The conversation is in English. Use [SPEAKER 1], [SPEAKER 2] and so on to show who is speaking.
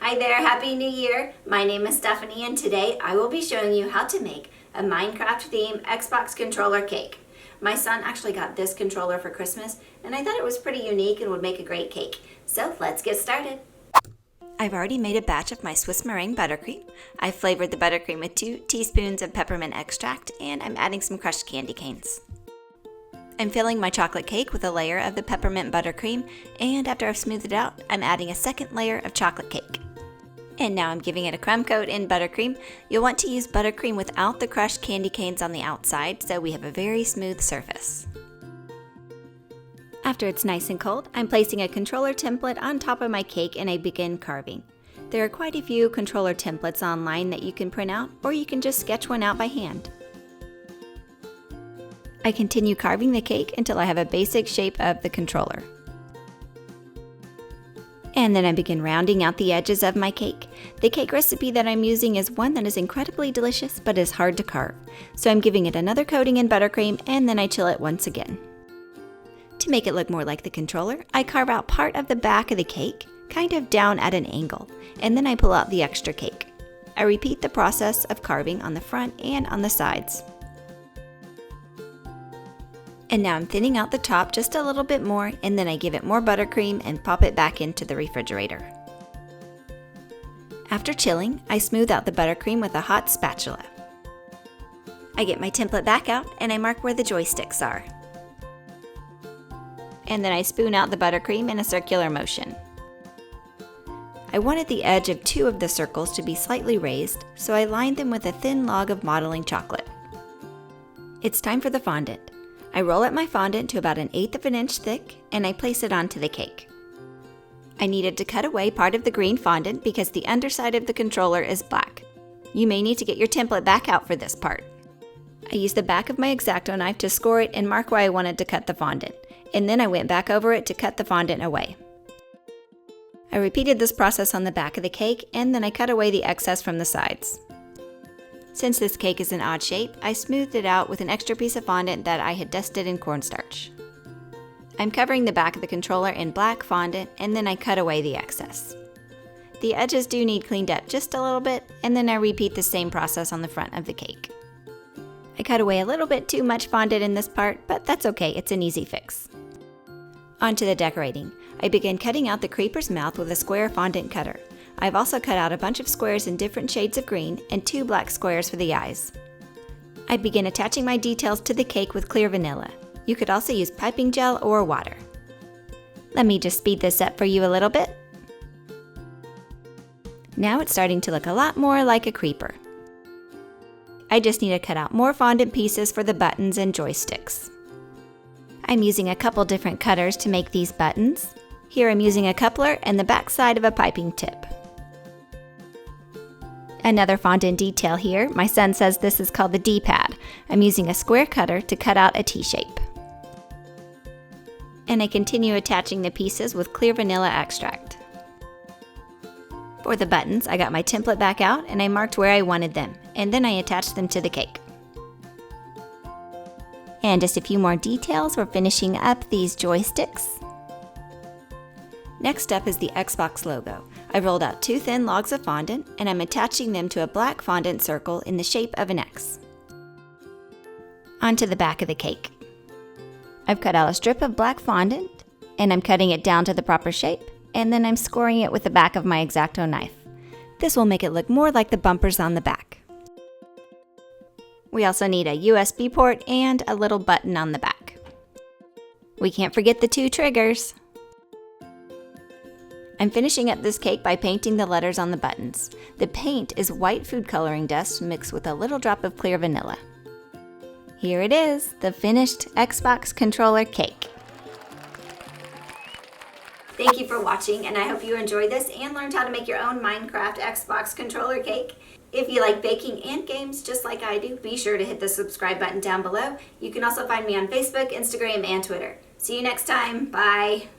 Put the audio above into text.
[SPEAKER 1] Hi there, Happy New Year! My name is Stephanie and today I will be showing you how to make a Minecraft themed Xbox controller cake. My son actually got this controller for Christmas and I thought it was pretty unique and would make a great cake. So let's get started. I've already made a batch of my Swiss meringue buttercream. I flavored the buttercream with 2 teaspoons of peppermint extract and I'm adding some crushed candy canes. I'm filling my chocolate cake with a layer of the peppermint buttercream, and after I've smoothed it out, I'm adding a second layer of chocolate cake. And now I'm giving it a crumb coat in buttercream. You'll want to use buttercream without the crushed candy canes on the outside so we have a very smooth surface. After it's nice and cold, I'm placing a controller template on top of my cake and I begin carving. There are quite a few controller templates online that you can print out, or you can just sketch one out by hand. I continue carving the cake until I have a basic shape of the controller. And then I begin rounding out the edges of my cake. The cake recipe that I'm using is one that is incredibly delicious but is hard to carve. So I'm giving it another coating in buttercream and then I chill it once again. To make it look more like the controller, I carve out part of the back of the cake, kind of down at an angle, and then I pull out the extra cake. I repeat the process of carving on the front and on the sides. And now I'm thinning out the top just a little bit more, and then I give it more buttercream and pop it back into the refrigerator. After chilling, I smooth out the buttercream with a hot spatula. I get my template back out and I mark where the joysticks are. And then I spoon out the buttercream in a circular motion. I wanted the edge of 2 of the circles to be slightly raised, so I lined them with a thin log of modeling chocolate. It's time for the fondant. I roll up my fondant to about 1/8 of an inch thick and I place it onto the cake. I needed to cut away part of the green fondant because the underside of the controller is black. You may need to get your template back out for this part. I used the back of my X-Acto knife to score it and mark where I wanted to cut the fondant, and then I went back over it to cut the fondant away. I repeated this process on the back of the cake and then I cut away the excess from the sides. Since this cake is an odd shape, I smoothed it out with an extra piece of fondant that I had dusted in cornstarch. I'm covering the back of the controller in black fondant and then I cut away the excess. The edges do need cleaned up just a little bit, and then I repeat the same process on the front of the cake. I cut away a little bit too much fondant in this part, but that's okay, it's an easy fix. On to the decorating. I begin cutting out the creeper's mouth with a square fondant cutter. I've also cut out a bunch of squares in different shades of green and 2 black squares for the eyes. I begin attaching my details to the cake with clear vanilla. You could also use piping gel or water. Let me just speed this up for you a little bit. Now it's starting to look a lot more like a creeper. I just need to cut out more fondant pieces for the buttons and joysticks. I'm using a couple different cutters to make these buttons. Here I'm using a coupler and the back side of a piping tip. Another fondant detail here, my son says this is called the D-pad. I'm using a square cutter to cut out a T-shape. And I continue attaching the pieces with clear vanilla extract. For the buttons, I got my template back out and I marked where I wanted them, and then I attached them to the cake. And just a few more details for finishing up these joysticks. Next up is the Xbox logo. I rolled out 2 thin logs of fondant and I'm attaching them to a black fondant circle in the shape of an X. Onto the back of the cake. I've cut out a strip of black fondant and I'm cutting it down to the proper shape, and then I'm scoring it with the back of my X-Acto knife. This will make it look more like the bumpers on the back. We also need a USB port and a little button on the back. We can't forget the 2 triggers. I'm finishing up this cake by painting the letters on the buttons. The paint is white food coloring dust mixed with a little drop of clear vanilla. Here it is, the finished Xbox controller cake. Thank you for watching, and I hope you enjoyed this and learned how to make your own Minecraft Xbox controller cake. If you like baking and games just like I do, be sure to hit the subscribe button down below. You can also find me on Facebook, Instagram, and Twitter. See you next time. Bye.